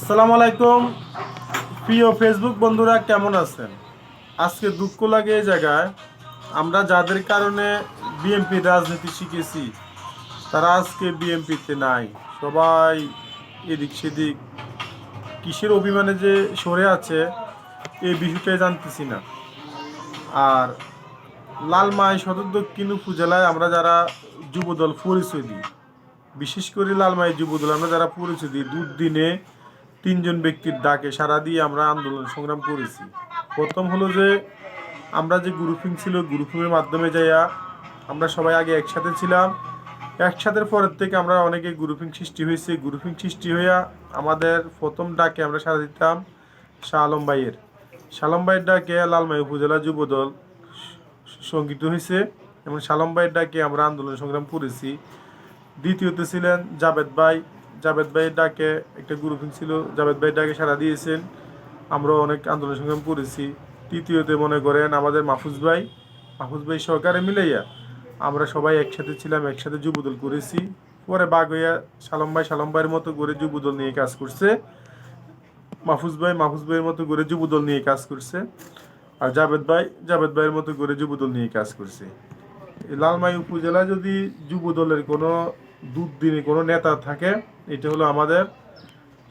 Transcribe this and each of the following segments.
আসসালামু আলাইকুম প্রিয় ফেসবুক বন্ধুরা, কেমন আছেন? আজকে দুঃখ লাগে এই জায়গায়, আমরা যাদের কারণে বিএনপির রাজনীতি শিখেছি তারা আজকে বিএনপিতে নাই। সবাই এদিক সেদিক কিসের অভিমানে যে সরে আছে এই বিষয়টাই জানতেছি না। আর লালমাই সদর দক্ষিণ উপজেলায় আমরা যারা যুবদল পরিচয় দিই, বিশেষ করে লালমাই যুবদল আমরা যারা পরিচয় দিই, দুদিনে তিনজন ব্যক্তির ডাকে সাড়া দিয়ে আমরা আন্দোলন সংগ্রাম করেছি। প্রথম হলো যে আমরা যে গ্রুপিং ছিল, গ্রুপিংয়ের মাধ্যমে যাইয়া আমরা সবাই আগে একসাথে ছিলাম। একসাথে পরের থেকে আমরা অনেকে গ্রুপিং সৃষ্টি হয়েছে। গ্রুপিং সৃষ্টি হইয়া আমাদের প্রথম ডাকে আমরা সাড়া দিতাম শাহ আলম ভাইয়ের। শাহ আলম ভাইয়ের ডাকে লালমাই উপজেলা যুবদল সংগঠিত হয়েছে এবং শাহ আলম ভাইয়ের ডাকে আমরা আন্দোলন সংগ্রাম করেছি। দ্বিতীয়তে ছিলেন জাবেদ ভাই। জাবেদ ভাইয়ের ডাকে একটা গ্রুপিং ছিল, জাবেদ ভাইয়ের ডাকে সাড়া দিয়েছেন, আমরা অনেক আন্দোলন সংগ্রাম করেছি। তৃতীয়তে মনে করেন আমাদের মাহফুজ ভাই সহকারে মিলাইয়া আমরা সবাই একসাথে ছিলাম, একসাথে যুবদল করেছি। পরে বাগ হইয়া সালম ভাইয়ের মতো করে যুবদল নিয়ে কাজ করছে, মাহফুজ ভাইয়ের মতো করে যুবদল নিয়ে কাজ করছে, আর জাবেদ ভাইয়ের মতো করে যুবদল নিয়ে কাজ করছে। লালমাই উপজেলায় যদি যুবদলের কোনো দুদিনে কোনো নেতা থাকে, এটা হলো আমাদের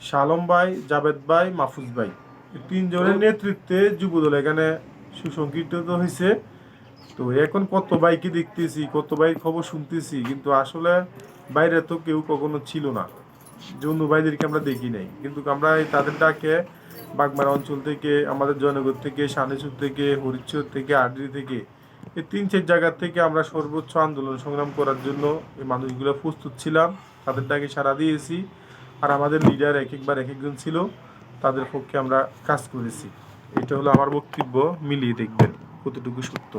শালম ভাই, জাবেদ ভাই, মাহফুজ ভাই। এই তিনজনের নেতৃত্বে যুবদল এখানে সুসংগঠিত হয়েছে। তো এখন কত ভাইকে দেখতেছি, কত ভাই খবর শুনতেছি, কিন্তু আসলে বাইরে তো কেউ কখনো ছিল না, জন্য ভাইদেরকে আমরা দেখি নাই। কিন্তু আমরা তাদের ডাকে বাগমারা অঞ্চল থেকে, আমাদের জয়নগর থেকে, সানেচুর থেকে, হরিচর থেকে, আড্রি থেকে, এই 3-4 জায়গার থেকে আমরা সর্বোচ্চ আন্দোলন সংগ্রাম করার জন্য এই মানুষগুলো প্রস্তুত ছিলাম, তাদের ডাকে সাড়া দিয়েছি। আর আমাদের লিডার এক একজন ছিল, তাদের পক্ষে আমরা কাজ করেছি। এটা হলো আমার বক্তব্য, মিলিয়ে দেখবেন কতটুকু সত্য।